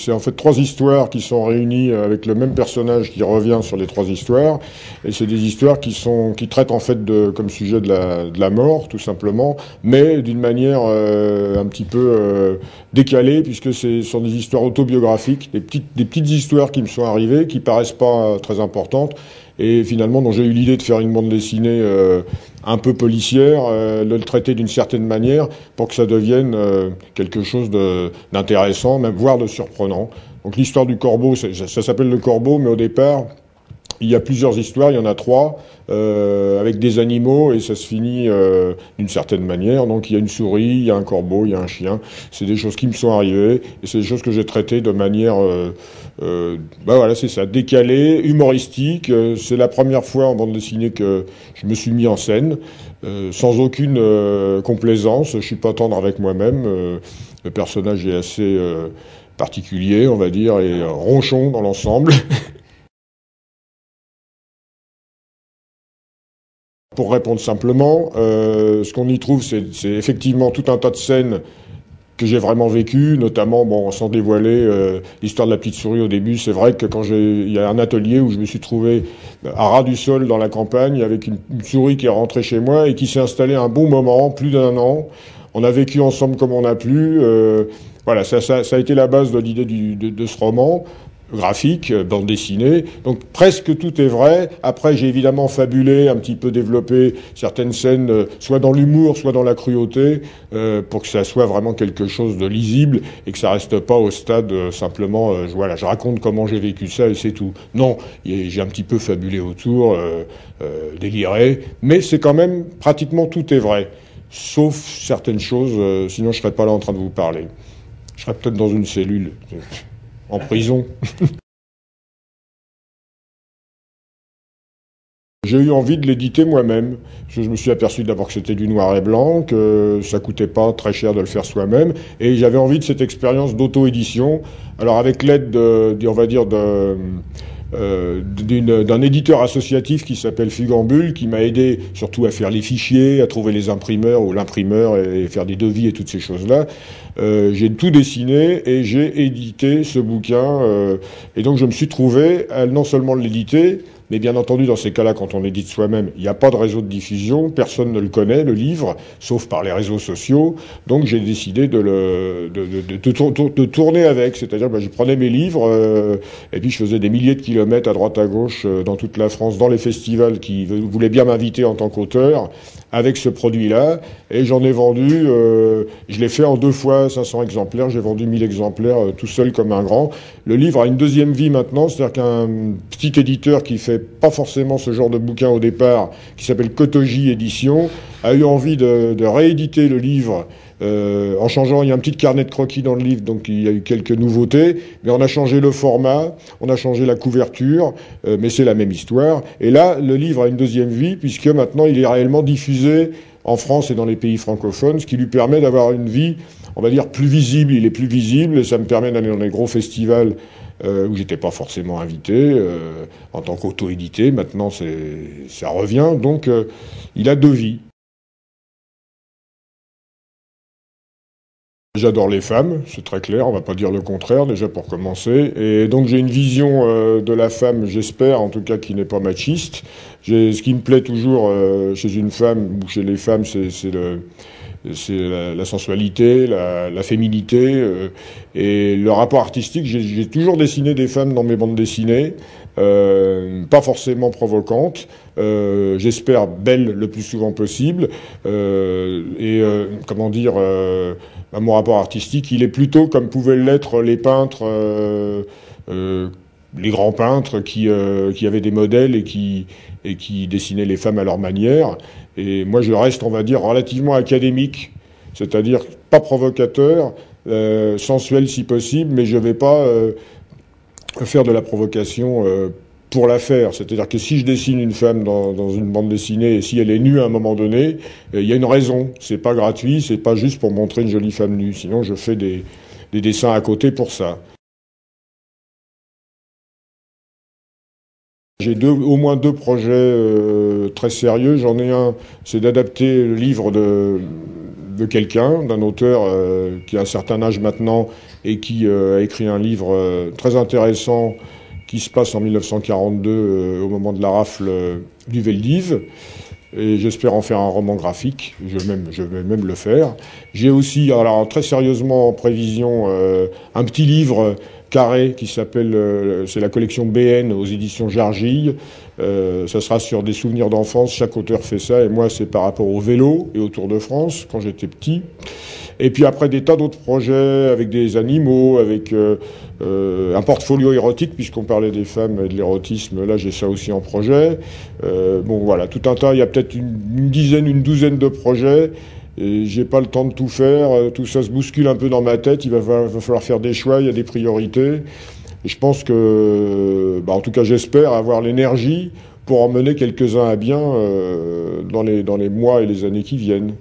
c'est en fait 3 histoires qui sont réunies avec le même personnage qui revient sur les 3 histoires. Et c'est des histoires qui traitent en fait comme sujet de la mort, tout simplement, mais d'une manière un petit peu décalée, puisque ce sont des histoires autobiographiques, des petites histoires qui me sont arrivées, qui paraissent pas très importantes, et finalement dont j'ai eu l'idée de faire une bande dessinée un peu policière, de le traiter d'une certaine manière pour que ça devienne quelque chose d'intéressant, même voire de surprenant. Donc l'histoire du corbeau, ça s'appelle le corbeau, mais au départ, il y a plusieurs histoires, il y en a 3, avec des animaux, et ça se finit d'une certaine manière. Donc il y a une souris, il y a un corbeau, il y a un chien. C'est des choses qui me sont arrivées, et c'est des choses que j'ai traitées de manière, voilà, c'est ça, décalée, humoristique. C'est la première fois en bande dessinée que je me suis mis en scène, sans aucune complaisance. Je suis pas tendre avec moi-même. Le personnage est assez particulier, on va dire, et ronchon dans l'ensemble. Pour répondre simplement, ce qu'on y trouve, c'est effectivement tout un tas de scènes que j'ai vraiment vécues, notamment, bon, sans dévoiler l'histoire de la petite souris au début. C'est vrai que il y a un atelier où je me suis trouvé à ras du sol dans la campagne avec une souris qui est rentrée chez moi et qui s'est installée un bon moment, plus d'1 an. On a vécu ensemble comme on a pu. Voilà, ça a été la base de l'idée de ce roman graphique, bande dessinée. Donc presque tout est vrai. Après, j'ai évidemment fabulé, un petit peu développé certaines scènes, soit dans l'humour, soit dans la cruauté, pour que ça soit vraiment quelque chose de lisible et que ça reste pas au stade simplement, voilà, je raconte comment j'ai vécu ça et c'est tout. Non, j'ai un petit peu fabulé autour, déliré, mais c'est quand même pratiquement tout est vrai, sauf certaines choses. Sinon, je serais pas là en train de vous parler. Je serais peut-être dans une cellule. En prison. J'ai eu envie de l'éditer moi-même. Je me suis aperçu d'abord que c'était du noir et blanc, que ça coûtait pas très cher de le faire soi-même, et j'avais envie de cette expérience d'auto-édition. Alors avec l'aide on va dire d'un éditeur associatif qui s'appelle Fugambule, qui m'a aidé surtout à faire les fichiers, à trouver les imprimeurs ou l'imprimeur et faire des devis et toutes ces choses-là. J'ai tout dessiné et j'ai édité ce bouquin. Et donc je me suis trouvé à non seulement l'éditer, mais bien entendu, dans ces cas-là, quand on édite soi-même, il n'y a pas de réseau de diffusion, personne ne le connaît, le livre, sauf par les réseaux sociaux. Donc j'ai décidé de tourner avec, c'est-à-dire je prenais mes livres et puis je faisais des milliers de kilomètres à droite à gauche dans toute la France, dans les festivals qui voulaient bien m'inviter en tant qu'auteur, avec ce produit-là, et j'en ai vendu, je l'ai fait en 2 fois 500 exemplaires, j'ai vendu 1000 exemplaires tout seul comme un grand. Le livre a une deuxième vie maintenant, c'est-à-dire qu'un petit éditeur qui fait pas forcément ce genre de bouquin au départ, qui s'appelle Kotoji Édition, a eu envie de rééditer le livre en changeant, il y a un petit carnet de croquis dans le livre, donc il y a eu quelques nouveautés, mais on a changé le format, on a changé la couverture, mais c'est la même histoire. Et là, le livre a une deuxième vie, puisque maintenant il est réellement diffusé en France et dans les pays francophones, ce qui lui permet d'avoir une vie, on va dire, plus visible. Il est plus visible, et ça me permet d'aller dans les gros festivals où j'étais pas forcément invité, en tant qu'auto-édité. Maintenant, ça revient, donc il a 2 vies. J'adore les femmes, c'est très clair, on va pas dire le contraire, déjà pour commencer. Et donc j'ai une vision de la femme, j'espère, en tout cas, qui n'est pas machiste. Ce qui me plaît toujours chez une femme ou chez les femmes, c'est la sensualité, la féminité et le rapport artistique. J'ai toujours dessiné des femmes dans mes bandes dessinées, pas forcément provocantes, j'espère belles le plus souvent possible, comment dire, mon rapport artistique, il est plutôt comme pouvaient l'être les peintres, les grands peintres qui avaient des modèles et qui dessinaient les femmes à leur manière. Et moi, je reste, on va dire, relativement académique, c'est-à-dire pas provocateur, sensuel si possible, mais je vais pas faire de la provocation pour la faire. C'est-à-dire que si je dessine une femme dans une bande dessinée et si elle est nue à un moment donné, il y a une raison. C'est pas gratuit, c'est pas juste pour montrer une jolie femme nue. Sinon, je fais des dessins à côté pour ça. J'ai au moins 2 projets très sérieux. J'en ai un, c'est d'adapter le livre de quelqu'un, d'un auteur qui a un certain âge maintenant et qui a écrit un livre très intéressant qui se passe en 1942 au moment de la rafle du Veldiv. Et j'espère en faire un roman graphique. Je vais même le faire. J'ai aussi, alors très sérieusement en prévision, un petit livre carré qui s'appelle, c'est la collection BN aux éditions Jargille. Ça sera sur des souvenirs d'enfance. Chaque auteur fait ça. Et moi, c'est par rapport au vélo et au Tour de France quand j'étais petit. Et puis après des tas d'autres projets avec des animaux, avec un portfolio érotique puisqu'on parlait des femmes et de l'érotisme. Là, j'ai ça aussi en projet. Bon, voilà, tout un tas. Il y a peut-être une douzaine de projets. Et j'ai pas le temps de tout faire. Tout ça se bouscule un peu dans ma tête. Il va falloir faire des choix. Il y a des priorités. Et je pense que, en tout cas, j'espère avoir l'énergie pour en mener quelques-uns à bien dans les mois et les années qui viennent.